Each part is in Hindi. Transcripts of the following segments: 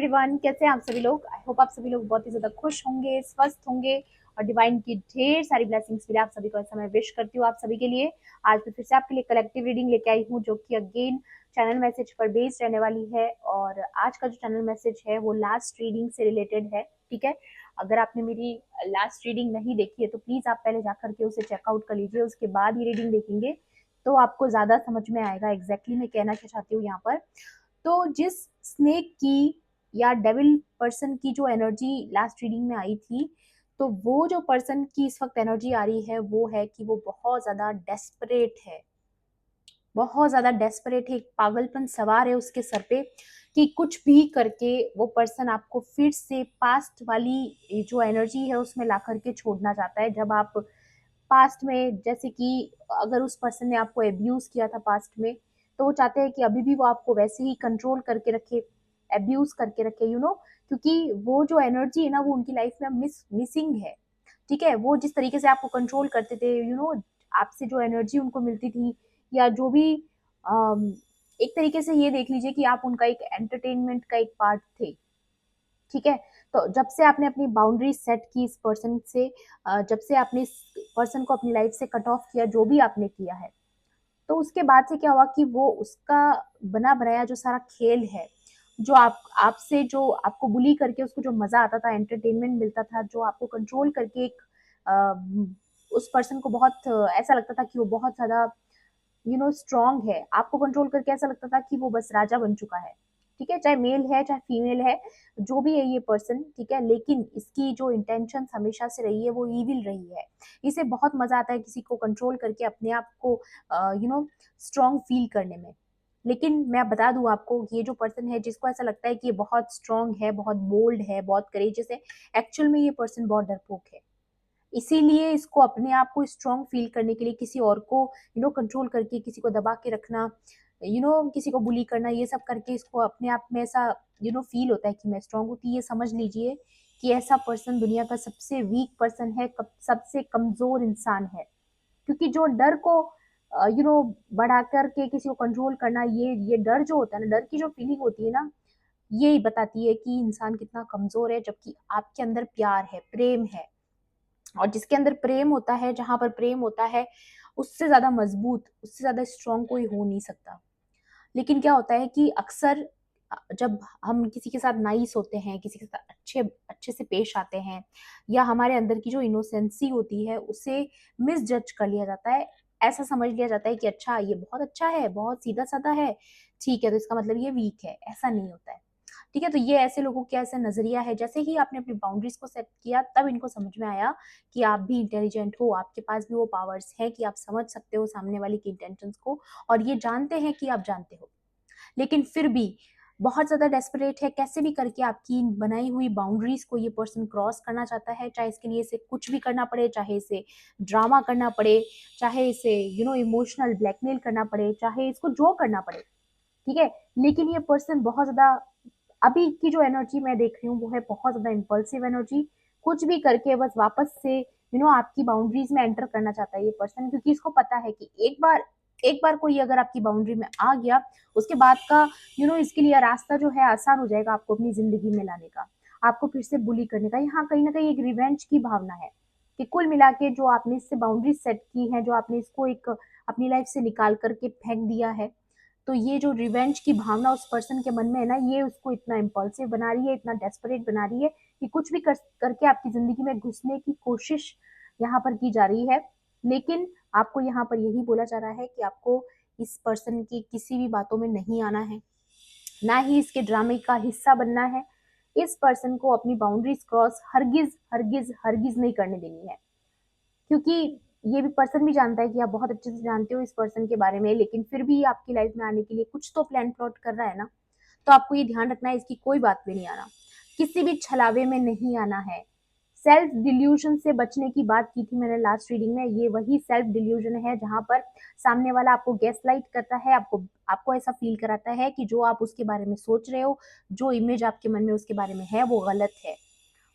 एवरीवन, कैसे हैं आप सभी लोग। आई होप आप सभी लोग बहुत ही ज्यादा खुश होंगे, स्वस्थ होंगे और डिवाइन की ढेर सारी ब्लेसिंग्स के लिए आप सभी को ऐसा मैं विश करती हूँ आप सभी के लिए। आज मैं फिर से आपके लिए कलेक्टिव रीडिंग लेके आई हूँ जो कि अगेन चैनल मैसेज पर बेस्ड रहने वाली है। और आज का जो चैनल मैसेज है वो लास्ट रीडिंग से रिलेटेड है। ठीक है, अगर आपने मेरी लास्ट रीडिंग नहीं देखी है तो प्लीज आप पहले जाकर के उसे चेकआउट कर लीजिए, उसके बाद ये रीडिंग देखेंगे तो आपको ज्यादा समझ में आएगा एग्जैक्टली मैं कहना क्या चाहती हूँ यहाँ पर। तो जिस स्नेक की या डेविल पर्सन की जो एनर्जी लास्ट रीडिंग में आई थी, तो वो जो पर्सन की इस वक्त एनर्जी आ रही है वो है कि वो बहुत ज्यादा डेस्परेट है, बहुत ज्यादा डेस्परेट है। एक पागलपन सवार है उसके सर पे कि कुछ भी करके वो पर्सन आपको फिर से पास्ट वाली जो एनर्जी है उसमें ला करके छोड़ना चाहता है। जब आप पास्ट में, जैसे कि अगर उस पर्सन ने आपको एब्यूज किया था पास्ट में, तो वो चाहते हैं कि अभी भी वो आपको वैसे ही कंट्रोल करके रखे, एब्यूज करके रखे, क्योंकि वो जो एनर्जी है ना वो उनकी लाइफ में मिसिंग है। ठीक है, वो जिस तरीके से आपको कंट्रोल करते थे, आपसे जो एनर्जी उनको मिलती थी या जो भी, अम, एक तरीके से ये देख लीजिए कि आप उनका एक एंटरटेनमेंट का एक पार्ट थे। ठीक है, तो जब से आपने अपनी बाउंड्री सेट की इस पर्सन से, जब से आपने इस पर्सन को अपनी लाइफ से कट ऑफ किया, जो भी आपने किया है, तो उसके बाद से क्या हुआ कि वो उसका बना बनाया जो सारा खेल है, जो आपसे जो आपको बुली करके उसको जो मजा आता था, एंटरटेनमेंट मिलता था, जो आपको कंट्रोल करके एक उस पर्सन को बहुत ऐसा लगता था कि वो बहुत ज्यादा स्ट्रांग है, आपको कंट्रोल करके ऐसा लगता था कि वो बस राजा बन चुका है। ठीक है, चाहे मेल है चाहे फीमेल है, जो भी है ये पर्सन, ठीक है, लेकिन इसकी जो इंटेंशन हमेशा से रही है वो ईविल रही है। इसे बहुत मजा आता है किसी को कंट्रोल करके अपने आप को स्ट्रांग फील करने में। लेकिन मैं बता दूं आपको कि ये जो पर्सन है जिसको ऐसा लगता है कि ये बहुत स्ट्रांग है, बहुत बोल्ड है, बहुत करेजियस है, एक्चुअल में ये पर्सन बहुत डरपोक है। इसीलिए इसको अपने आप को स्ट्रांग फील करने के लिए किसी और को कंट्रोल करके, किसी को दबा के रखना, किसी को बुली करना, ये सब करके इसको अपने आप में ऐसा फील होता है कि मैं स्ट्रांग हूँ। तो ये समझ लीजिए कि ऐसा पर्सन दुनिया का सबसे वीक पर्सन है, सबसे कमजोर इंसान है। क्योंकि जो डर को बढ़ा करके किसी को कंट्रोल करना, ये डर जो होता है ना, डर की जो फीलिंग होती है ना, ये बताती है कि इंसान कितना कमजोर है। जबकि आपके अंदर प्यार है, प्रेम है, और जिसके अंदर प्रेम होता है, जहां पर प्रेम होता है, उससे ज्यादा मजबूत, उससे ज्यादा स्ट्रांग कोई हो नहीं सकता। लेकिन क्या होता है कि अक्सर जब हम किसी के साथ नाइस होते हैं, किसी के साथ अच्छे अच्छे से पेश आते हैं, या हमारे अंदर की जो इनोसेंसी होती है उसे मिस जज कर लिया जाता है। ऐसा समझ लिया जाता है कि अच्छा ये बहुत अच्छा है, बहुत सीधा साधा है, ठीक है, तो इसका मतलब ये वीक है। ऐसा नहीं होता है। ठीक है, तो ये ऐसे लोगों का ऐसा नजरिया है। जैसे ही आपने अपनी बाउंड्रीज को सेट किया तब इनको समझ में आया कि आप भी इंटेलिजेंट हो, आपके पास भी वो पावर्स है कि आप समझ सकते हो सामने वाले की इंटेंशंस को, और ये जानते हैं कि आप जानते हो। लेकिन फिर भी बहुत ज्यादा डेस्परेट है, कैसे भी करके आपकी बनाई हुई बाउंड्रीज को ये पर्सन क्रॉस करना चाहता है। चाहे इसके लिए इसे कुछ भी करना पड़े, चाहे इसे ड्रामा करना पड़े, चाहे इसे इमोशनल ब्लैकमेल करना पड़े, चाहे इसको जो करना पड़े। ठीक है, लेकिन ये पर्सन बहुत ज्यादा, अभी की जो एनर्जी मैं देख रही हूँ वो है बहुत ज्यादा इम्पल्सिव एनर्जी। कुछ भी करके बस वापस से आपकी बाउंड्रीज में एंटर करना चाहता है ये पर्सन, क्योंकि इसको पता है कि एक बार कोई अगर आपकी बाउंड्री में आ गया, उसके बाद का इसके लिए रास्ता जो है आसान हो जाएगा आपको अपनी जिंदगी में लाने का, आपको फिर से बुली करने का। यहाँ कहीं ना कहीं एक रिवेंज की भावना है कि कुल मिला के जो आपने इससे बाउंड्री सेट की है, जो आपने इसको एक अपनी लाइफ से निकाल करके फेंक दिया है, तो ये जो रिवेंज की भावना उस पर्सन के मन में है ना, ये उसको इतना इम्पल्सिव बना रही है, इतना डेस्परेट बना रही है कि कुछ भी करके आपकी जिंदगी में घुसने की कोशिश यहाँ पर की जा रही है। लेकिन आपको यहाँ पर यही बोला जा रहा है कि आपको इस पर्सन की किसी भी बातों में नहीं आना है, ना ही इसके ड्रामे का हिस्सा बनना है। इस पर्सन को अपनी बाउंड्रीज क्रॉस हरगिज हरगिज हरगिज नहीं करने देनी है। क्योंकि ये भी पर्सन भी जानता है कि आप बहुत अच्छे से जानते हो इस पर्सन के बारे में, लेकिन फिर भी आपकी लाइफ में आने के लिए कुछ तो प्लान प्लॉट कर रहा है ना। तो आपको ये ध्यान रखना है, इसकी कोई बात में नहीं आना, किसी भी छलावे में नहीं आना है। सेल्फ डिल्यूजन से बचने की बात की थी मैंने लास्ट रीडिंग में। ये वही सेल्फ डिल्यूजन है जहां पर सामने वाला आपको गैस लाइट करता है, आपको आपको ऐसा फील कराता है कि जो आप उसके बारे में सोच रहे हो, जो इमेज आपके मन में उसके बारे में है, वो गलत है।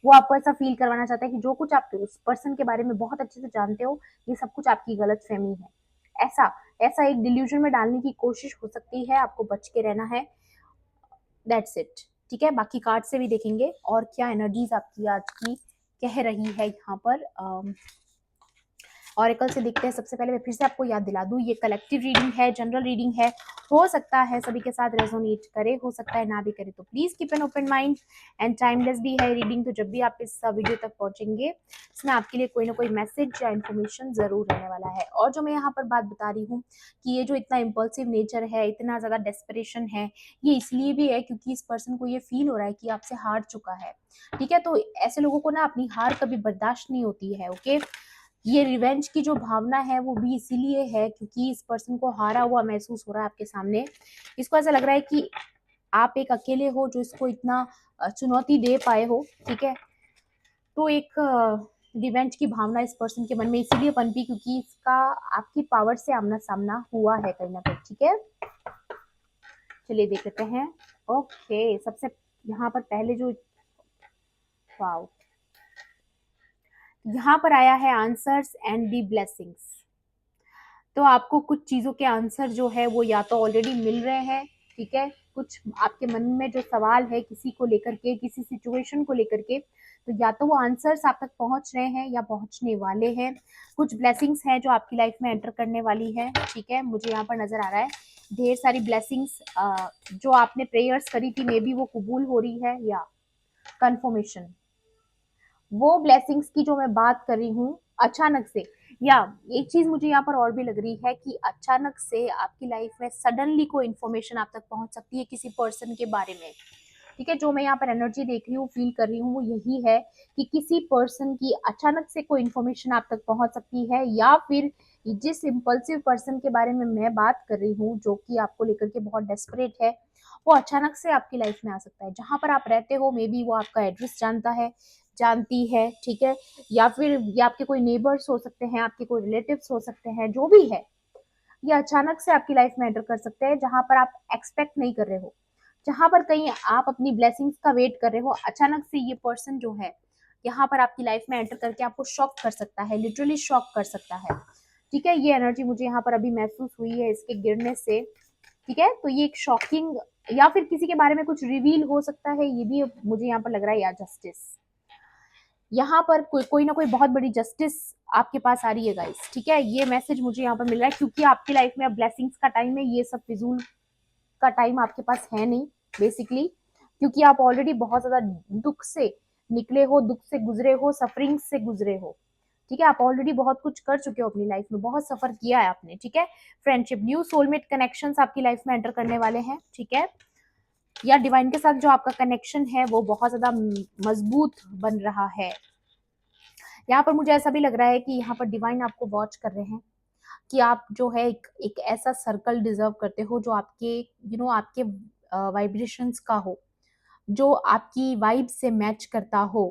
वो आपको ऐसा फील करवाना चाहता है कि जो कुछ आप उस पर्सन के बारे में बहुत अच्छे से जानते हो, ये सब कुछ आपकी गलत फहमी है। ऐसा ऐसा एक डिल्यूजन में डालने की कोशिश हो सकती है, आपको बच के रहना है। That's it. ठीक है, बाकी कार्ड से भी देखेंगे और क्या एनर्जीज आपकी आज की कह रही है यहाँ पर। ऑरेकल से देखते हैं। सबसे पहले मैं फिर से आपको याद दिला दूं, ये कलेक्टिव रीडिंग है, जनरल रीडिंग है, हो सकता है सभी के साथ रेजोनेट करे, हो सकता है ना भी करे, तो please keep an open mind and timeless भी है रीडिंग। तो जब भी आप इस वीडियो तक पहुंचेंगे इसमें आपके लिए कोई ना कोई मैसेज या इन्फॉर्मेशन जरूर रहने वाला है। और जो मैं यहाँ पर बात बता रही हूँ कि ये जो इतना इम्पल्सिव नेचर है, इतना ज्यादा डेस्परेशन है, ये इसलिए भी है क्योंकि इस पर्सन को ये फील हो रहा है कि आपसे हार चुका है। ठीक है, तो ऐसे लोगों को ना अपनी हार कभी बर्दाश्त नहीं होती है। ओके, ये रिवेंज की जो भावना है वो भी इसीलिए है क्योंकि इस पर्सन को हारा हुआ महसूस हो रहा है आपके सामने। इसको ऐसा लग रहा है कि आप एक अकेले हो जो इसको इतना चुनौती दे पाए हो। ठीक है, तो एक रिवेंज की भावना इस पर्सन के मन में इसीलिए पनपी क्योंकि इसका आपकी पावर से आमना सामना हुआ है कहीं ना कहीं। ठीक है, चलिए देख लेते हैं। ओके, सबसे यहाँ पर पहले जो, वाओ, यहाँ पर आया है आंसर्स एंड दी ब्लेसिंग्स। तो आपको कुछ चीजों के आंसर जो है वो या तो ऑलरेडी मिल रहे हैं, ठीक है, कुछ आपके मन में जो सवाल है किसी को लेकर के, किसी सिचुएशन को लेकर के, तो या तो वो आंसर्स आप तक पहुंच रहे हैं या पहुंचने वाले हैं। कुछ ब्लेसिंग्स हैं जो आपकी लाइफ में एंटर करने वाली है। ठीक है, मुझे यहाँ पर नजर आ रहा है ढेर सारी ब्लेसिंग्स जो आपने प्रेयर्स करी थी, मे बी वो कबूल हो रही है या कंफर्मेशन। वो ब्लेसिंग्स की जो मैं बात कर रही हूँ अचानक से, या एक चीज मुझे यहाँ पर और भी लग रही है कि अचानक से आपकी लाइफ में सडनली कोई इन्फॉर्मेशन आप तक पहुंच सकती है किसी पर्सन के बारे में। ठीक है, जो मैं यहाँ पर एनर्जी देख रही हूँ, फील कर रही हूँ, वो यही है कि किसी पर्सन की अचानक से कोई इन्फॉर्मेशन आप तक पहुंच सकती है, या फिर जिस इम्पल्सिव पर्सन के बारे में मैं बात कर रही हूँ जो कि आपको लेकर के बहुत डेस्परेट है, वो अचानक से आपकी लाइफ में आ सकता है। जहां पर आप रहते हो मे बी वो आपका एड्रेस जानता है, जानती है। ठीक है, या फिर ये आपके कोई नेबर्स हो सकते हैं, आपके कोई रिलेटिव्स हो सकते हैं, जो भी है, ये अचानक से आपकी लाइफ में एंटर कर सकते हैं जहां पर आप एक्सपेक्ट नहीं कर रहे हो, जहां पर कहीं आप अपनी ब्लेसिंग्स का वेट कर रहे हो, अचानक से ये पर्सन जो है यहाँ पर आपकी लाइफ में एंटर करके आपको शॉक कर सकता है, लिटरली शॉक कर सकता है। ठीक है, ये एनर्जी मुझे यहाँ पर अभी महसूस हुई है इसके गिरने से। ठीक है, तो ये एक शॉकिंग या फिर किसी के बारे में कुछ रिवील हो सकता है, ये भी मुझे यहाँ पर लग रहा है, या जस्टिस, यहाँ पर कोई ना कोई बहुत बड़ी जस्टिस आपके पास आ रही है गाइस। ठीक है, ये मैसेज मुझे यहाँ पर मिल रहा है क्योंकि आपकी लाइफ में अब ब्लेसिंग्स का टाइम है, ये सब फिजूल का टाइम आपके पास है नहीं बेसिकली, क्योंकि आप ऑलरेडी बहुत ज्यादा दुख से निकले हो, दुख से गुजरे हो, सफरिंग से गुजरे हो। ठीक है, आप ऑलरेडी बहुत कुछ कर चुके हो अपनी लाइफ में, बहुत सफर किया है आपने। ठीक है, फ्रेंडशिप, न्यू सोलमेट कनेक्शंस आपकी लाइफ में एंटर करने वाले हैं। ठीक है, या डिवाइन के साथ जो आपका कनेक्शन है वो बहुत ज्यादा मजबूत बन रहा है। यहाँ पर मुझे ऐसा भी लग रहा है कि यहाँ पर डिवाइन आपको वॉच कर रहे हैं कि आप जो है एक ऐसा सर्कल डिजर्व करते हो जो आपके आपके वाइब्रेशंस का हो, जो आपकी वाइब से मैच करता हो।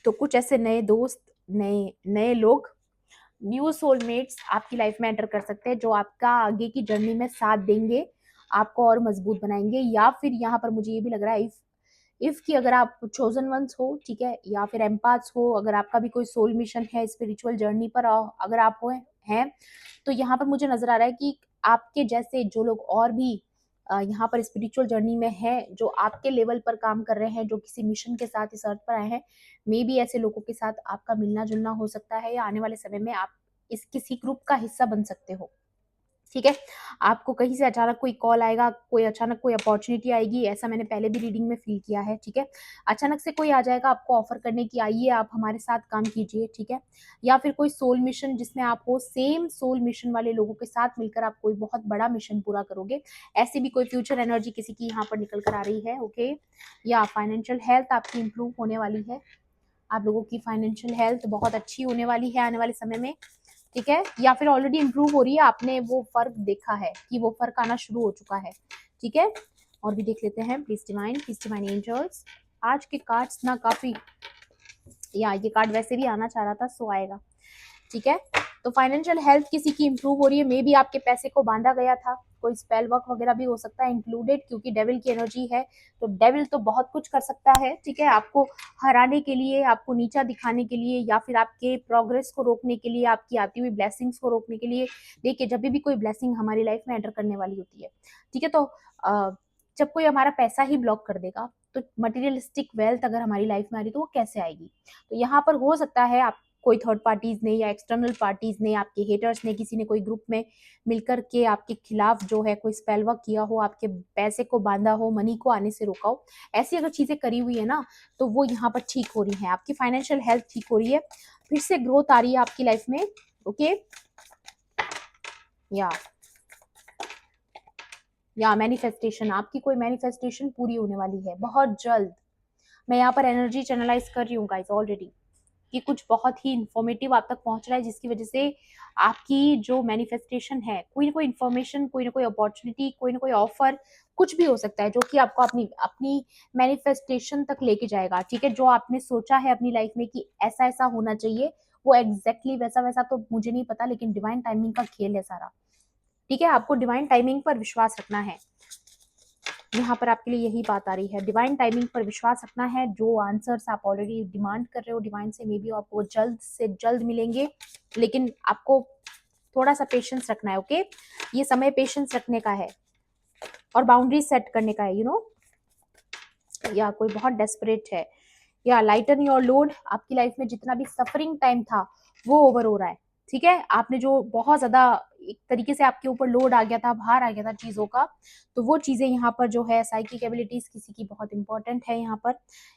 तो कुछ ऐसे नए दोस्त, नए नए लोग, न्यू सोलमेट्स आपकी लाइफ में एंटर कर सकते हैं जो आपका आगे की जर्नी में साथ देंगे, आपको और मजबूत बनाएंगे। या फिर यहाँ पर मुझे ये भी लग रहा है इफ कि अगर आप चोजन वंस हो, ठीक है, या फिर एम्पाथ्स हो, अगर आपका भी कोई सोल मिशन है स्पिरिचुअल जर्नी पर, अगर आप हो हैं, तो यहाँ पर मुझे नजर आ रहा है कि आपके जैसे जो लोग और भी यहाँ पर स्पिरिचुअल जर्नी में है, जो आपके लेवल पर काम कर रहे हैं, जो किसी मिशन के साथ इस अर्थ पर आए हैं, मे बी ऐसे लोगों के साथ आपका मिलना जुलना हो सकता है, या आने वाले समय में आप इस किसी ग्रुप का हिस्सा बन सकते हो। ठीक है, आपको कहीं से अचानक कोई कॉल आएगा, कोई अचानक कोई अपॉर्चुनिटी आएगी, ऐसा मैंने पहले भी रीडिंग में फील किया है। ठीक है, अचानक से कोई आ जाएगा आपको ऑफर करने की, आइए आप हमारे साथ काम कीजिए। ठीक है, या फिर कोई सोल मिशन जिसमें आप हो, सेम सोल मिशन वाले लोगों के साथ मिलकर आप कोई बहुत बड़ा मिशन पूरा करोगे, ऐसी भी कोई फ्यूचर एनर्जी किसी की यहाँ पर निकल कर आ रही है। ओके, या फाइनेंशियल हेल्थ आपकी इंप्रूव होने वाली है, आप लोगों की फाइनेंशियल हेल्थ बहुत अच्छी होने वाली है आने वाले समय में। ठीक है, या फिर ऑलरेडी इंप्रूव हो रही है, आपने वो फर्क देखा है कि वो फर्क आना शुरू हो चुका है। ठीक है, और भी देख लेते हैं। प्लीज डिवाइन एंजल्स, आज के कार्ड्स ना काफी, या ये कार्ड वैसे भी आना चाह रहा था, सो आएगा। ठीक है, तो फाइनेंशियल हेल्थ किसी की इंप्रूव हो रही है, मे बी आपके पैसे को बांधा गया था, कोई स्पेल वर्क वगैरह भी हो सकता है इंक्लूडेड, क्योंकि डेविल की एनर्जी है, तो डेविल तो बहुत कुछ कर सकता है। ठीक है, आपको हराने के लिए, आपको नीचा दिखाने के लिए, या फिर आपके प्रोग्रेस को रोकने के लिए, आपकी आती हुई ब्लेसिंग्स को रोकने के लिए। देखिए, जब भी कोई ब्लेसिंग हमारी लाइफ में एंटर करने वाली होती है, ठीक है, तो जब कोई हमारा पैसा ही ब्लॉक कर देगा तो मटेरियलिस्टिक वेल्थ अगर हमारी लाइफ में आ रही तो वो कैसे आएगी। तो यहाँ पर हो सकता है आप कोई थर्ड पार्टीज ने या एक्सटर्नल पार्टीज ने, आपके हेटर्स ने, किसी ने कोई ग्रुप में मिलकर के आपके खिलाफ जो है कोई स्पेल वर्क किया हो, आपके पैसे को बांधा हो, मनी को आने से रोका हो, ऐसी अगर चीजें करी हुई है ना तो वो यहाँ पर ठीक हो रही है। आपकी फाइनेंशियल हेल्थ ठीक हो रही है, फिर से ग्रोथ आ रही है आपकी लाइफ में। ओके, या मैनिफेस्टेशन, आपकी कोई मैनिफेस्टेशन पूरी होने वाली है बहुत जल्द। मैं यहाँ पर एनर्जी चैनलाइज कर रही हूँ गाइस ऑलरेडी कि कुछ बहुत ही इंफॉर्मेटिव आप तक पहुंच रहा है, जिसकी वजह से आपकी जो मैनिफेस्टेशन है, कोई ना कोई इंफॉर्मेशन, कोई ना कोई अपॉर्चुनिटी, कोई ना कोई ऑफर, कुछ भी हो सकता है जो कि आपको अपनी अपनी मैनिफेस्टेशन तक लेके जाएगा। ठीक है, जो आपने सोचा है अपनी लाइफ में कि ऐसा ऐसा होना चाहिए, वो एग्जैक्टली वैसा वैसा तो मुझे नहीं पता, लेकिन डिवाइन टाइमिंग का खेल है सारा। ठीक है, आपको डिवाइन टाइमिंग पर विश्वास रखना है। यहाँ पर आपके लिए यही बात आ रही है, डिवाइन टाइमिंग पर विश्वास रखना है। जो आंसर्स आप ऑलरेडी डिमांड कर रहे हो डिवाइन से, मे बी आपको जल्द से जल्द मिलेंगे, लेकिन आपको थोड़ा सा पेशेंस रखना है। ओके, ये समय पेशेंस रखने का है और बाउंड्री सेट करने का है। या कोई बहुत डेस्परेट है, या लाइटन योर लोड, आपकी लाइफ में जितना भी सफरिंग टाइम था वो ओवर हो रहा है। ठीक है, आपने जो बहुत ज्यादा एक तरीके से आपके ऊपर लोड आ गया था, भार आ गया था चीजों का, तो वो चीजें यहाँ पर जो है, साइकिक एबिलिटीज किसी की बहुत इंपॉर्टेंट है यहाँ पर।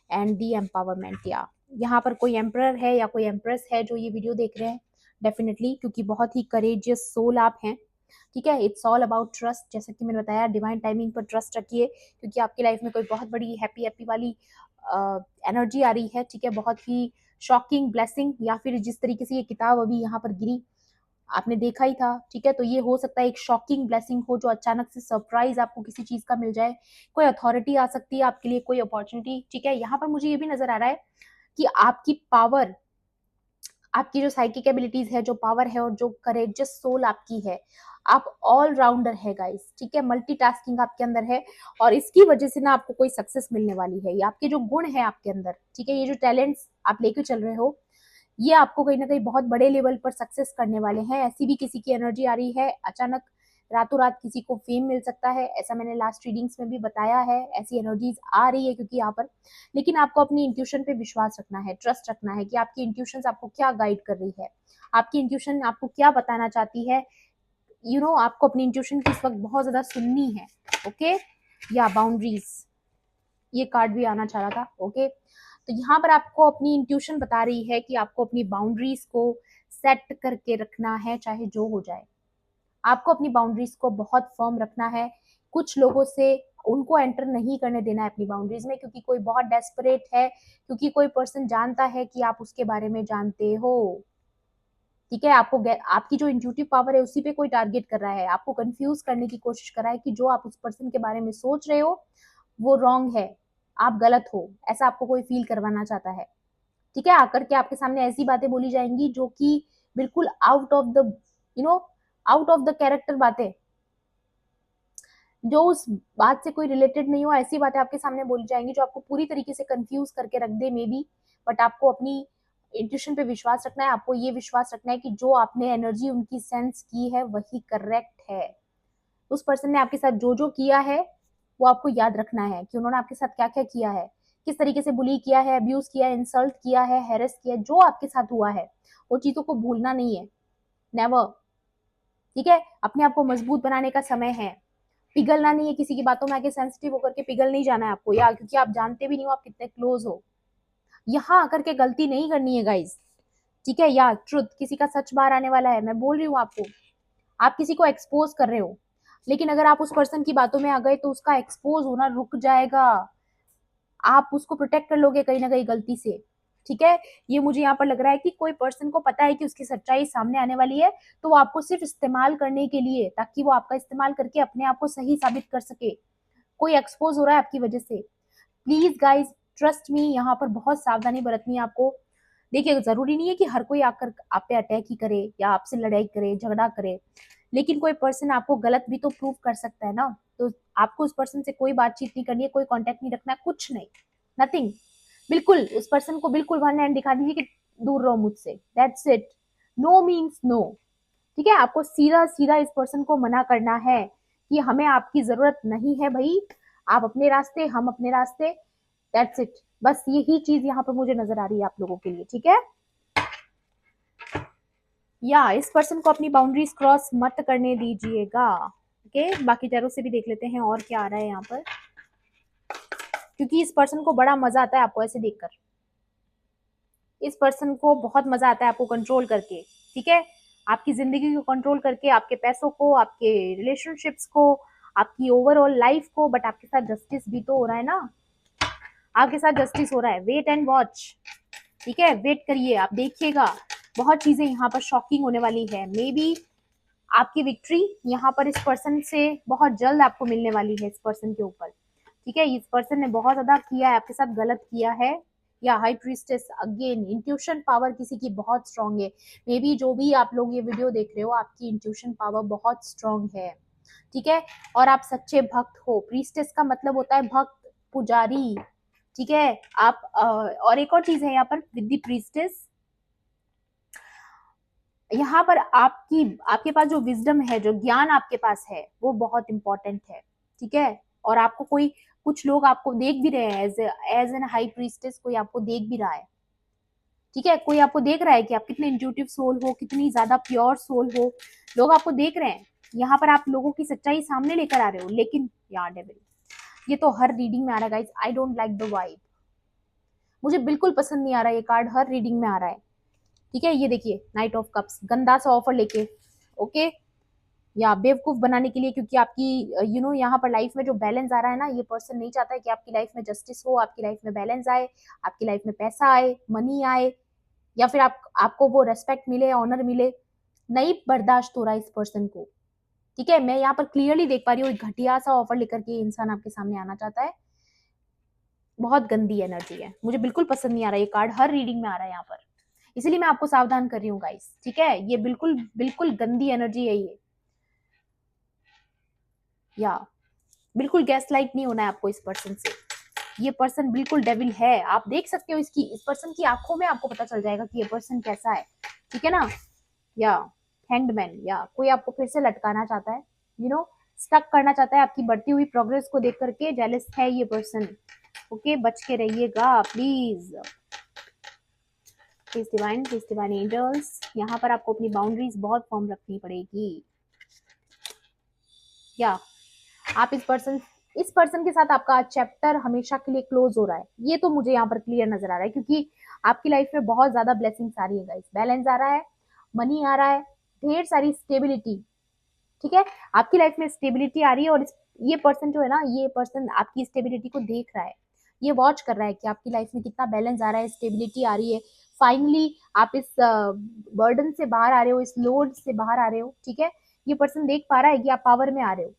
एंड दी एम्पावरमेंट, या यहाँ पर कोई एम्परर है या कोई एम्प्रेस है जो ये वीडियो देख रहे हैं, डेफिनेटली, क्योंकि बहुत ही करेजियस सोल आप हैं। ठीक है, इट्स ऑल अबाउट ट्रस्ट, जैसा कि मैंने बताया, डिवाइन टाइमिंग पर ट्रस्ट रखिए, क्योंकि आपकी लाइफ में कोई बहुत बड़ी हैप्पी हैप्पी वाली एनर्जी आ रही है। ठीक है, बहुत ही शॉकिंग ब्लेसिंग, या फिर जिस तरीके से ये किताब अभी यहाँ पर गिरी आपने देखा ही था। ठीक है, तो ये हो सकता है एक शॉकिंग ब्लेसिंग हो, जो अचानक से सरप्राइज आपको किसी चीज का मिल जाए, कोई अथॉरिटी आ सकती है आपके लिए, कोई अपॉर्चुनिटी। ठीक है, यहाँ पर मुझे ये भी नजर आ रहा है कि आपकी पावर, आपकी जो साइकिक एबिलिटीज है, जो पावर है और जो करेजियस सोल आपकी है, आप ऑल राउंडर है गाइस। ठीक है, मल्टीटास्किंग आपके अंदर है, और इसकी वजह से ना आपको कोई सक्सेस मिलने वाली है। ये आपके जो गुण है आपके अंदर, ठीक है, ये जो टैलेंट्स आप लेके चल रहे हो, ये आपको कहीं ना कहीं बहुत बड़े लेवल पर सक्सेस करने वाले हैं। ऐसी भी किसी की एनर्जी आ रही है, अचानक रातों रात किसी को फेम मिल सकता है, ऐसा मैंने लास्ट रीडिंग्स में भी बताया है। ऐसी एनर्जीज आ रही है क्योंकि यहाँ पर, लेकिन आपको अपनी इंट्यूशन पे विश्वास रखना है, ट्रस्ट रखना है कि आपकी इंट्यूशन आपको क्या गाइड कर रही है, आपकी इंट्यूशन आपको क्या बताना चाहती है। आपको अपनी इंट्यूशन की इस वक्त बहुत ज्यादा सुननी है। ओके, या बाउंड्रीज, ये कार्ड भी आना चाह रहा था। ओके, तो यहाँ पर आपको अपनी इंट्यूशन बता रही है कि आपको अपनी बाउंड्रीज को सेट करके रखना है, चाहे जो हो जाए। आपको अपनी बाउंड्रीज को बहुत फर्म रखना है। कुछ लोगों से उनको एंटर नहीं करने देना है अपनी बाउंड्रीज में, क्योंकि कोई बहुत डेस्परेट है, क्योंकि कोई पर्सन जानता है कि आप उसके बारे में जानते हो। ठीक है, आपको आपकी जो इंट्यूटिव पावर है उसी पे कोई टारगेट कर रहा है, आपको कंफ्यूज करने की कोशिश कर रहा है कि जो आप उस पर्सन के बारे में सोच रहे हो वो रॉन्ग है, आप गलत हो, ऐसा आपको कोई फील करवाना चाहता है। ठीक है, आकर के आपके सामने ऐसी बातें बोली जाएंगी जो कि बिल्कुल out of the you know out of the character बातें, जो उस बात से कोई रिलेटेड नहीं हो, ऐसी बातें आपके सामने बोली जाएंगी जो आपको पूरी तरीके से कंफ्यूज करके रख दे मे बी। बट आपको अपनी इंट्यूशन पे विश्वास रखना है, आपको ये विश्वास रखना है कि जो आपने एनर्जी उनकी सेंस की है वही करेक्ट है। उस पर्सन ने आपके साथ जो जो किया है वो आपको याद रखना है कि उन्होंने आपके साथ क्या क्या किया है, किस तरीके से बुली किया है, अब्यूज किया है, इंसल्ट किया है, हेरस किया है, जो आपके साथ हुआ है वो चीजों को भूलना नहीं है, नेवर। ठीक है, अपने आप को मजबूत बनाने का समय है, पिघलना नहीं है, किसी की बातों में आके सेंसिटिव होकर के पिघल नहीं जाना है आपको, या क्योंकि आप जानते भी नहीं हो आप कितने क्लोज हो। यहाँ आकर के गलती नहीं करनी है गाइज। ठीक है, या ट्रुथ, किसी का सच बाहर आने वाला है, मैं बोल रही हूँ आपको, आप किसी को एक्सपोज कर रहे हो, लेकिन अगर आप उस पर्सन की बातों में आ गए तो उसका एक्सपोज होना रुक जाएगा, आप उसको प्रोटेक्ट कर लोगे कहीं ना कहीं गलती से। ठीक है, ये मुझे यहाँ पर लग रहा है कि कोई पर्सन को पता है कि उसकी सच्चाई सामने आने वाली है, तो वो आपको सिर्फ इस्तेमाल करने के लिए, ताकि वो आपका इस्तेमाल करके अपने आप को सही साबित कर सके। कोई एक्सपोज हो रहा है आपकी वजह से, प्लीज गाइज ट्रस्ट मी, यहाँ पर बहुत सावधानी बरतनी है आपको। देखिए, जरूरी नहीं है कि हर कोई आकर आप पे अटैक ही करे या आपसे लड़ाई करे, झगड़ा करे, लेकिन कोई पर्सन आपको गलत भी तो प्रूव कर सकता है ना। तो आपको उस पर्सन से कोई बातचीत नहीं करनी है, कोई कांटेक्ट नहीं रखना है, कुछ नहीं, नथिंग। बिल्कुल उस पर्सन को बिल्कुल वन हैंड दिखा दीजिए कि दूर रहो मुझसे, that's it. No means no. ठीक है, आपको सीधा सीधा इस पर्सन को मना करना है कि हमें आपकी जरूरत नहीं है भाई, आप अपने रास्ते, हम अपने रास्ते, दैट्स इट। बस यही चीज यहाँ पर मुझे नजर आ रही है आप लोगों के लिए, ठीक है। या इस पर्सन को अपनी बाउंड्रीज क्रॉस मत करने दीजिएगा। ओके, बाकी टैरो से भी देख लेते हैं और क्या आ रहा है यहाँ पर, क्योंकि इस पर्सन को बड़ा मजा आता है आपको ऐसे देखकर। इस पर्सन को बहुत मजा आता है आपको कंट्रोल करके, ठीक है, आपकी जिंदगी को कंट्रोल करके, आपके पैसों को, आपके रिलेशनशिप्स को, आपकी ओवरऑल लाइफ को। बट आपके साथ जस्टिस भी तो हो रहा है ना, आपके साथ जस्टिस हो रहा है। वेट एंड वॉच, ठीक है, वेट करिए, आप देखिएगा बहुत चीजें यहाँ पर शॉकिंग होने वाली है। मे बी आपकी विक्ट्री यहाँ पर इस पर्सन से बहुत जल्द आपको मिलने वाली है, इस पर्सन के ऊपर, ठीक है। इस पर्सन ने बहुत ज्यादा किया है आपके साथ, गलत किया है। या high priestess, again intuition power किसी की बहुत स्ट्रांग है। मे बी जो भी आप लोग ये वीडियो देख रहे हो, आपकी इंट्यूशन पावर बहुत स्ट्रांग है, ठीक है। और आप सच्चे भक्त हो। प्रीस्टेस का मतलब होता है भक्त, पुजारी, ठीक है। आप और एक और चीज है यहाँ पर विद द प्रीस्टेस, यहाँ पर आपकी, आपके पास जो विजडम है, जो ज्ञान आपके पास है, वो बहुत इंपॉर्टेंट है, ठीक है। और आपको कोई, कुछ लोग आपको देख भी रहे हैं एज एन हाई प्रीस्टेस, कोई आपको देख भी रहा है, ठीक है। कोई आपको देख रहा है कि आप कितने इंट्यूटिव सोल हो, कितनी ज्यादा प्योर सोल हो। लोग आपको देख रहे हैं, यहाँ पर आप लोगों की सच्चाई सामने लेकर आ रहे हो। लेकिन यार डेविल, ये तो हर रीडिंग में आ रहा है guys, I don't like the vibe. मुझे बिल्कुल पसंद नहीं आ रहा है, ये कार्ड हर रीडिंग में आ रहा है, ठीक है। ये देखिए नाइट ऑफ कप्स, गंदा सा ऑफर लेके, ओके, या बेवकूफ बनाने के लिए, क्योंकि आपकी यहाँ पर लाइफ में जो बैलेंस आ रहा है ना, ये पर्सन नहीं चाहता है कि आपकी लाइफ में जस्टिस हो, आपकी लाइफ में बैलेंस आए, आपकी लाइफ में पैसा आए, मनी आए, या फिर आपको वो रेस्पेक्ट मिले, ऑनर मिले। नहीं बर्दाश्त हो रहा है इस पर्सन को, ठीक है। मैं यहाँ पर क्लियरली देख पा रही हूँ एक घटिया सा ऑफर लेकर के इंसान आपके सामने आना चाहता है। बहुत गंदी एनर्जी है, मुझे बिल्कुल पसंद नहीं आ रहा, ये कार्ड हर रीडिंग में आ रहा है यहाँ पर, इसीलिए मैं आपको सावधान कर रही हूँ गाइस, ठीक है। ये बिल्कुल बिल्कुल गंदी एनर्जी है ये। या बिल्कुल गैस लाइट नहीं होना है आपको इस पर्सन से। ये पर्सन बिल्कुल डेविल है, आप देख सकते हो इसकी, इस पर्सन की आंखों में आपको पता चल जाएगा कि ये पर्सन कैसा है, ठीक है ना। या हैंग्ड मैन, या कोई आपको फिर से लटकाना चाहता है, स्टक करना चाहता है आपकी बढ़ती हुई प्रोग्रेस को देख करके, जेलस है ये पर्सन, ओके। बच के रहिएगा प्लीज। प्लीज डिवाइन एंजल्स, यहाँ पर आपको अपनी बाउंड्रीज बहुत फॉर्म रखनी पड़ेगी। या आप इस पर्सन के साथ आपका चैप्टर हमेशा के लिए क्लोज हो रहा है, ये तो मुझे यहाँ पर क्लियर नजर आ रहा है, क्योंकि आपकी लाइफ में बहुत ज्यादा ब्लेसिंग्स आ रही है गाइस, बैलेंस आ रहा है, मनी आ रहा है, ढेर सारी स्टेबिलिटी, ठीक है। आपकी लाइफ में स्टेबिलिटी आ रही है, और ये पर्सन जो है ना, ये पर्सन आपकी स्टेबिलिटी को देख रहा है, ये वॉच कर रहा है कि आपकी लाइफ में कितना बैलेंस आ रहा है, स्टेबिलिटी आ रही है। फाइनली आप इस बर्डन से बाहर आ रहे हो, इस लोड से बाहर आ रहे हो, ठीक है। ये पर्सन देख पा रहा है कि आप पावर में आ रहे हो,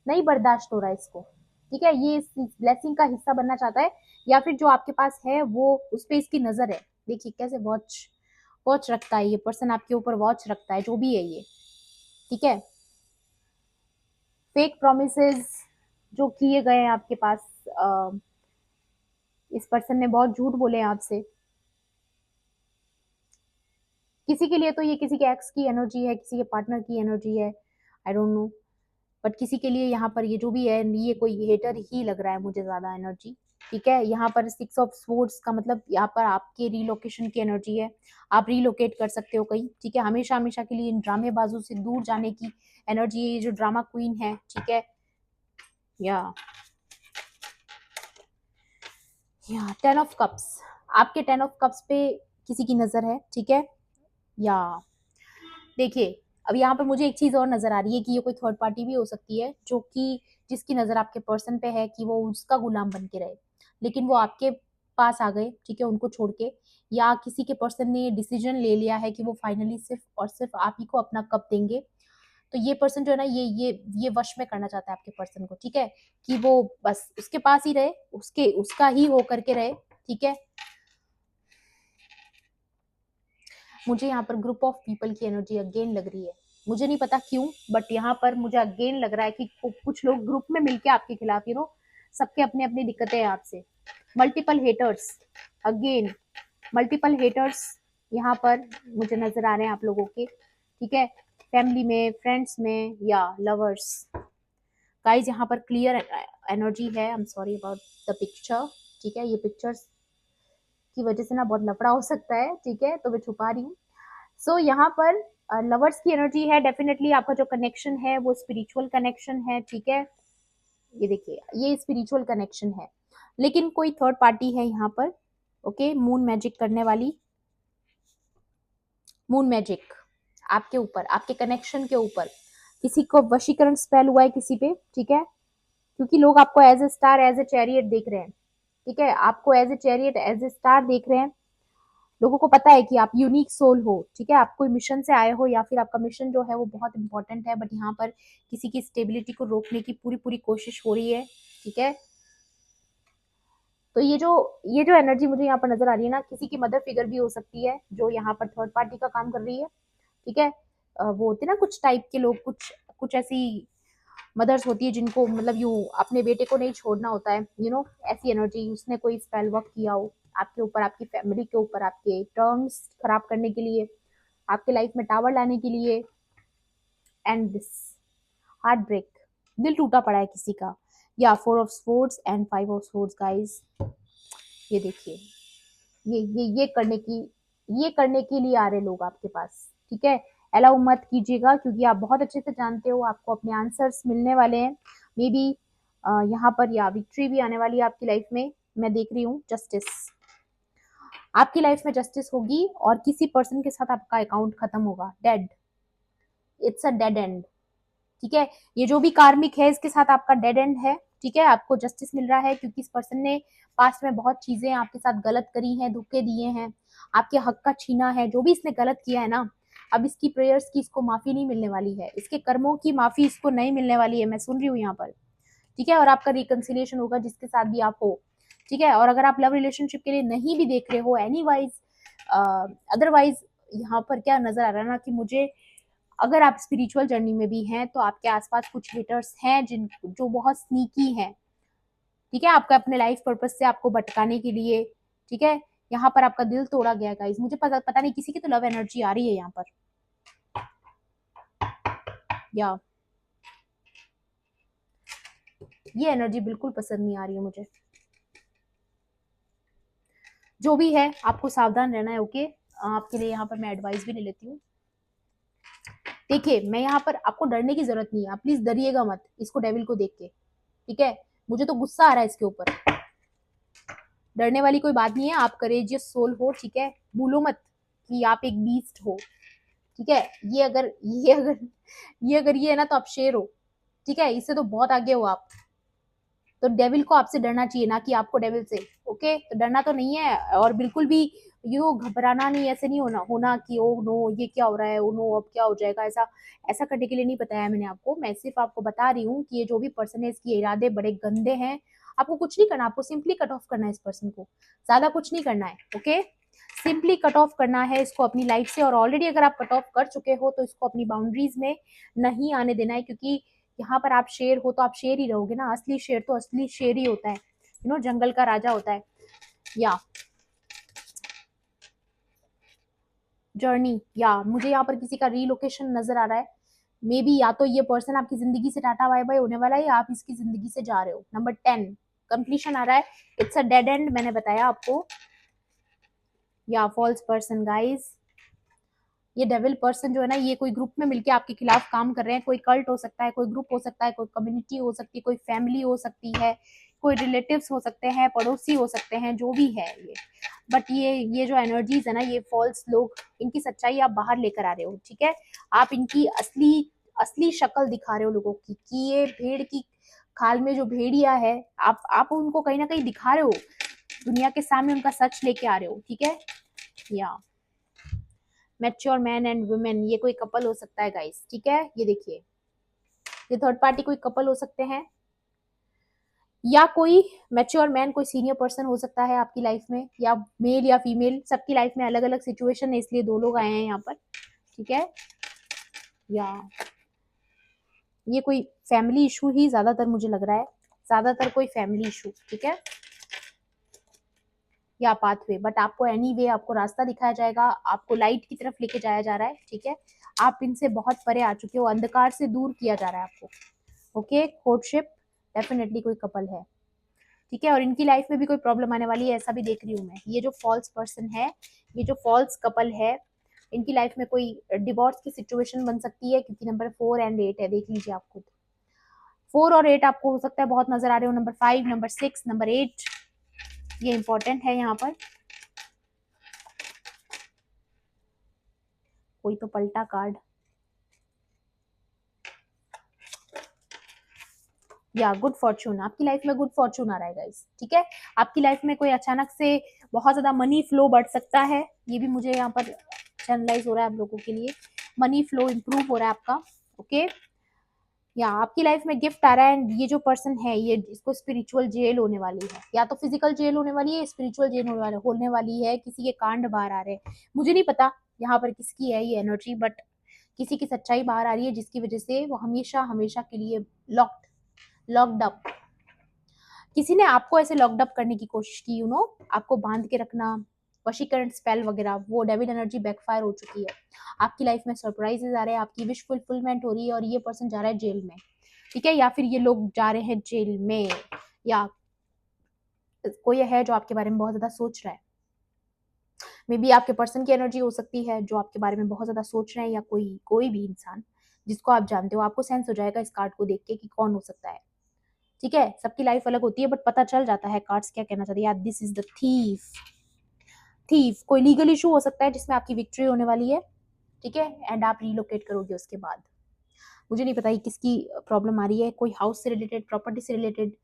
नहीं बर्दाश्त हो रहा है इसको, ठीक है। ये इस ब्लेसिंग का हिस्सा बनना चाहता है, या फिर जो आपके पास है वो, उस पर इसकी नजर है। देखिए कैसे वॉच वॉच रखता है ये पर्सन, आपके ऊपर वॉच रखता है, जो भी है ये, ठीक है। फेक प्रोमिसेस जो किए गए हैं आपके पास, इस पर्सन ने बहुत झूठ बोले हैं आपसे। किसी के लिए तो ये किसी के एक्स की एनर्जी है, किसी के पार्टनर की एनर्जी है, आई डोंट नो। बट किसी के लिए यहाँ पर ये जो भी है, ये कोई हेटर ही लग रहा है मुझे ज्यादा एनर्जी, ठीक है। यहाँ पर 6 ऑफ स्वॉर्ड्स का मतलब यहाँ पर आपके रिलोकेशन की एनर्जी है, आप रिलोकेट कर सकते हो कहीं, ठीक है। हमेशा हमेशा के लिए इन ड्रामेबाजों से दूर जाने की एनर्जी है, ये जो ड्रामा क्वीन है, ठीक है। या 10 ऑफ कप्स, आपके 10 ऑफ कप्स पे किसी की नजर है, ठीक है। या देखिए, अब यहाँ पर मुझे एक चीज और नजर आ रही है कि ये कोई थर्ड पार्टी भी हो सकती है, जो कि जिसकी नजर आपके पर्सन पे है कि वो उसका गुलाम बन के रहे, लेकिन वो आपके पास आ गए, ठीक है, उनको छोड़ के। या किसी के पर्सन ने डिसीजन ले लिया है कि वो फाइनली सिर्फ और सिर्फ आप ही को अपना कप देंगे। तो ये पर्सन जो है ना, ये वश में करना चाहता है आपके पर्सन को, ठीक है, कि वो बस उसके पास ही रहे, उसका ही हो करके रहे, ठीक है। मुझे यहाँ पर ग्रुप ऑफ पीपल की एनर्जी अगेन लग रही है, मुझे नहीं पता क्यों, बट यहाँ पर मुझे अगेन लग रहा है कि कुछ लोग ग्रुप में मिलके आपके खिलाफ, सबके अपने अपनी दिक्कतें हैं आपसे। Multiple haters, again multiple haters यहाँ पर मुझे नजर आ रहे हैं आप लोगों के, ठीक है। फैमिली में, फ्रेंड्स में, या लवर्स, गाइज यहाँ पर क्लियर एनर्जी है। I am sorry about the picture, ठीक है, ये पिक्चर्स की वजह से ना बहुत लफड़ा हो सकता है, ठीक है, तो मैं छुपा रही हूँ। सो यहाँ पर लवर्स की एनर्जी है। डेफिनेटली आपका जो कनेक्शन है वो स्पिरिचुअल कनेक्शन है, ठीक है, ये देखिए ये स्पिरिचुअल कनेक्शन है, लेकिन कोई थर्ड पार्टी है यहाँ पर, ओके, मून मैजिक करने वाली, मून मैजिक आपके ऊपर, आपके कनेक्शन के ऊपर, किसी को वशीकरण स्पेल हुआ है किसी पे, ठीक है, क्योंकि लोग आपको as a star, as a chariot देख रहे हैं, ठीक है, आपको as a chariot, as a star देख रहे हैं। लोगों को पता है कि आप यूनिक सोल हो, ठीक है, आप कोई मिशन से आए हो या फिर आपका मिशन जो है वो बहुत इंपॉर्टेंट है, बट यहाँ पर किसी की स्टेबिलिटी को रोकने की पूरी पूरी कोशिश हो रही है, ठीक है। तो ये जो एनर्जी मुझे यहाँ पर नजर आ रही है ना, किसी की मदर फिगर भी हो सकती है जो यहाँ पर थर्ड पार्टी का काम कर रही है, ठीक है। वो होते ना कुछ टाइप के लोग, कुछ कुछ ऐसी मदर्स होती है जिनको मतलब यू अपने बेटे को नहीं छोड़ना होता है, ऐसी एनर्जी, उसने कोई स्पेल वर्क किया हो आपके ऊपर, आपकी फैमिली के ऊपर, आपके टर्म्स खराब करने के लिए, आपके लाइफ में टावर लाने के लिए, एंड दिस हार्ट ब्रेक, दिल टूटा पड़ा है किसी का, या 4 of swords and 5 of swords guys, ये देखिए, ये करने के लिए आ रहे लोग आपके पास, ठीक है। अलाउ मत कीजिएगा, क्योंकि आप बहुत अच्छे से जानते हो आपको अपने आंसर्स मिलने वाले हैं, मे बी यहाँ पर या विक्ट्री भी आने वाली है आपकी लाइफ में। मैं देख रही हूँ जस्टिस, आपकी लाइफ में जस्टिस होगी, और किसी पर्सन के साथ आपका अकाउंट खत्म होगा, dead, it's a dead and, ठीक है। ये जो भी कार्मिक है इसके साथ आपका डेड एंड है, ठीक है, आपको जस्टिस मिल रहा है, क्योंकि इस पर्सन ने पास्ट में बहुत चीजें आपके साथ गलत करी हैं, धोखे दिए हैं, आपके हक का छीना है, जो भी इसने गलत किया है ना, अब इसकी प्रेयर्स की इसको माफी नहीं मिलने वाली है, इसके कर्मों की माफी इसको नहीं मिलने वाली है, मैं सुन रही हूँ यहाँ पर, ठीक है। और आपका रिकंसिलिएशन होगा जिसके साथ भी आप हो, ठीक है। और अगर आप लव रिलेशनशिप के लिए नहीं भी देख रहे हो, एनी वाइज अदरवाइज, यहाँ पर क्या नजर आ रहा है ना कि मुझे, अगर आप स्पिरिचुअल जर्नी में भी हैं तो आपके आसपास कुछ हेटर्स हैं जिन जो बहुत स्नीकी हैं, ठीक है, आपका अपने लाइफ पर्पज से आपको भटकाने के लिए, ठीक है। यहाँ पर आपका दिल तोड़ा गया गाइस, मुझे पता नहीं, किसी की तो लव एनर्जी आ रही है यहाँ पर, या ये एनर्जी बिल्कुल पसंद नहीं आ रही है मुझे। जो भी है आपको सावधान रहना है, ओके। आपके लिए यहाँ पर मैं एडवाइस भी नहीं लेती हूँ। देखिए मैं यहाँ पर, आपको डरने की जरूरत नहीं है, आप प्लीज डरिएगा मत इसको, डेविल को देख के, ठीक है। मुझे तो गुस्सा आ रहा है इसके ऊपर, डरने वाली कोई बात नहीं है, आप करेजियस सोल हो, ठीक है, भूलो मत कि आप एक बीस्ट हो, ठीक है। ये है ना तो आप शेर हो, ठीक है, इससे तो बहुत आगे हो आप, तो डेविल को आपसे डरना चाहिए, ना कि आपको डेविल से, ओके। तो डरना तो नहीं है, और बिल्कुल भी यू घबराना नहीं, ऐसे नहीं होना कि ओ नो ये क्या हो रहा है, ओ नो अब क्या हो जाएगा, ऐसा ऐसा करने के लिए नहीं बताया मैंने आपको। मैं सिर्फ आपको बता रही हूँ कि ये जो भी पर्सन है इसके इरादे बड़े गंदे हैं। आपको कुछ नहीं करना, आपको सिंपली कट ऑफ करना है इस पर्सन को, ज्यादा कुछ नहीं करना है, ओके। सिंपली कट ऑफ करना है इसको अपनी लाइफ से, और ऑलरेडी अगर आप कट ऑफ कर चुके हो तो इसको अपनी बाउंड्रीज में नहीं आने देना है, क्योंकि यहाँ पर आप शेर हो तो आप शेर ही रहोगे ना, असली शेर तो असली शेर ही होता है, जंगल का राजा होता है। या जर्नी, या मुझे यहाँ पर किसी का रीलोकेशन नजर आ रहा है, मे बी या तो ये पर्सन आपकी जिंदगी से टाटा बाय बाय होने वाला है, या आप इसकी जिंदगी से जा रहे हो। नंबर 10 कंप्लीशन आ रहा है, इट्स अ डेड एंड, मैंने बताया आपको। या फॉल्स पर्सन गाइज, ये डेविल पर्सन जो है ना, ये कोई ग्रुप में मिलके आपके खिलाफ काम कर रहे हैं, कोई कल्ट हो सकता है, कोई ग्रुप हो सकता है, कोई कम्युनिटी हो सकती है, कोई फैमिली हो सकती है, कोई रिलेटिव्स हो सकते हैं, पड़ोसी हो सकते हैं, जो भी है ये, बट ये जो एनर्जीज है ना, ये फॉल्स लोग, इनकी सच्चाई आप बाहर लेकर आ रहे हो, ठीक है। आप इनकी असली असली शक्ल दिखा रहे हो लोगों की, कि ये भेड़ की खाल में जो भेड़िया है, आप उनको कहीं ना कहीं दिखा रहे हो, दुनिया के सामने उनका सच लेके आ रहे हो, ठीक है। या मैच्योर मैन एंड वुमेन, ये कोई कपल हो सकता है गाइस, ठीक है। ये देखिए, ये थर्ड पार्टी कोई कपल हो सकते हैं, या कोई मैच्योर मैन, कोई सीनियर पर्सन हो सकता है आपकी लाइफ में, या मेल या फीमेल, सबकी लाइफ में अलग अलग सिचुएशन है, इसलिए 2 लोग आए हैं यहाँ पर, ठीक है। या ये कोई फैमिली इशू ही ज्यादातर मुझे लग रहा है, ज्यादातर कोई फैमिली इशू, ठीक है, या पाथवे, बट आपको एनीवे आपको रास्ता दिखाया जाएगा, आपको लाइट की तरफ लेके जाया जा रहा है, ठीक है। आप इनसे बहुत परे आ चुके हो, अंधकार से दूर किया जा रहा है आपको, ओके, कोर्टशिप, डेफिनेटली कोई कपल है, ठीक है, और इनकी लाइफ में भी कोई प्रॉब्लम आने वाली है, ऐसा भी देख रही हूँ मैं। ये जो फॉल्स पर्सन है, ये जो फॉल्स कपल है, इनकी लाइफ में कोई डिवोर्स की सिचुएशन बन सकती है, क्योंकि नंबर 4 एंड 8 है, देख लीजिए आप खुद। 4 और 8 आपको हो सकता है बहुत नजर आ रहे हो, नंबर 5, नंबर 6, नंबर 8, ये इंपॉर्टेंट है यहाँ पर। कोई तो पलटा कार्ड, या गुड फॉर्चून, आपकी लाइफ में गुड फॉर्चून आ रहा है गाइस, ठीक है। आपकी लाइफ में कोई अचानक से बहुत ज्यादा मनी फ्लो बढ़ सकता है, ये भी मुझे यहाँ पर चैनलाइज हो रहा है आप लोगों के लिए। मनी फ्लो इंप्रूव हो रहा है आपका, ओके। या आपकी लाइफ में गिफ्ट आ रहा है, एंड ये जो पर्सन है, ये इसको स्पिरिचुअल जेल होने वाली है, या तो फिजिकल जेल होने वाली है, स्पिरिचुअल जेल होने वाली है, किसी के कांड बाहर आ रहे हैं, मुझे नहीं पता यहाँ पर किसकी है ये एनर्जी, बट किसी की सच्चाई बाहर आ रही है, जिसकी वजह से वो हमेशा हमेशा के लिए लॉक्ड अप, किसी ने आपको ऐसे लॉक्ड अप करने की कोशिश की, यू नो, आपको बांध के रखना, वशीकरण स्पेल वगैरह, वो डेविल एनर्जी बैकफायर हो चुकी है। आपकी लाइफ में सरप्राइजेस आ रहे हैं, आपकी विश फुलफिलमेंट हो रही है, और ये पर्सन जा रहा है जेल में, ठीक है, या फिर ये लोग जा रहे हैं जेल में, या कोई है जो आपके बारे में बहुत ज्यादा सोच रहा है। मे बी आपके पर्सन की एनर्जी हो सकती है जो आपके बारे में बहुत ज्यादा सोच रहे हैं, या कोई भी इंसान जिसको आप जानते हो, आपको सेंस हो जाएगा इस कार्ड को देख के कि कौन हो सकता है, ठीक है। सबकी लाइफ अलग होती है, बट पता चल जाता है कार्ड्स क्या कहना चाहते हैं। This is the thief, thief कोई लीगल इशू हो सकता है जिसमें आपकी विक्ट्री होने वाली है, ठीक है, एंड आप रिलोकेट करोगे उसके बाद। मुझे नहीं पता ये किसकी प्रॉब्लम आ रही है, कोई हाउस से रिलेटेड, प्रॉपर्टी से रिलेटेड,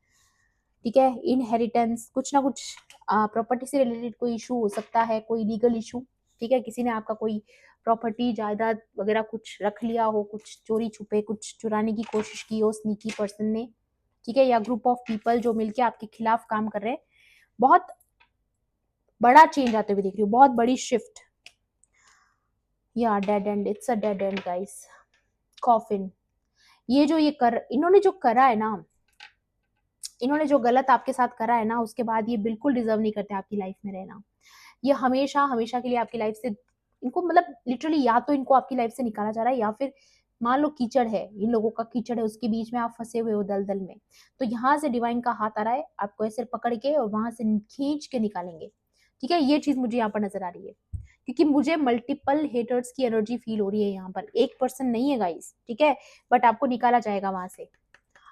ठीक है, इनहेरिटेंस, कुछ ना कुछ प्रॉपर्टी से रिलेटेड कोई इशू हो सकता है, कोई लीगल इशू, ठीक है, किसी ने आपका कोई प्रॉपर्टी जायदाद वगैरह कुछ रख लिया हो, कुछ चोरी छुपे कुछ चुराने की कोशिश की हो स्नीकी पर्सन ने, ठीक है, या ग्रुप ऑफ पीपल जो मिलके आपके खिलाफ काम कर रहे हैं। बहुत बड़ा चेंज आते हुए देख रही हूँ, बहुत बड़ी शिफ्ट, या dead and, it's a dead and guys, coffin. ये जो इन्होंने जो करा है ना, इन्होंने जो गलत आपके साथ करा है ना, उसके बाद ये बिल्कुल डिजर्व नहीं करते आपकी लाइफ में रहना। ये हमेशा हमेशा के लिए आपकी लाइफ से, इनको मतलब लिटरली, या तो इनको आपकी लाइफ से निकाला जा रहा है, या फिर मान लो कीचड़ है, इन लोगों का कीचड़ है, उसके बीच में आप फंसे हुए हो दलदल में, तो यहाँ से डिवाइन का हाथ आ रहा है, आपको ऐसे पकड़ के और वहां से खींच के निकालेंगे, ठीक है। ये चीज मुझे यहाँ पर नजर आ रही है, क्योंकि मुझे मल्टीपल हेटर्स की एनर्जी फील हो रही है यहाँ पर, एक पर्सन नहीं है गाइस, ठीक है, बट आपको निकाला जाएगा वहां से,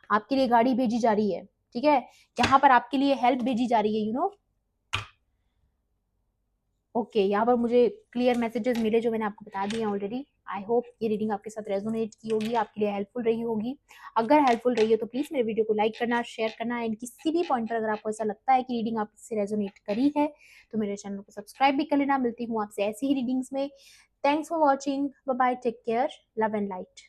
आपके लिए गाड़ी भेजी जा रही है, ठीक है, यहाँ पर आपके लिए हेल्प भेजी जा रही है, यू नो। ओके, यहाँ पर मुझे क्लियर मैसेजेस मिले जो मैंने आपको बता दिए ऑलरेडी। आई होप ये रीडिंग आपके साथ रेजोनेट की होगी, आपके लिए हेल्पफुल रही होगी। अगर हेल्पफुल रही है तो प्लीज मेरे वीडियो को लाइक करना, शेयर करना, एंड किसी भी पॉइंट पर अगर आपको ऐसा लगता है कि रीडिंग आपसे रेजोनेट करी है तो मेरे चैनल को सब्सक्राइब भी कर लेना। मिलती हूँ आपसे ऐसी ही रीडिंग्स में। Thanks for watching, bye bye, take care, love and light.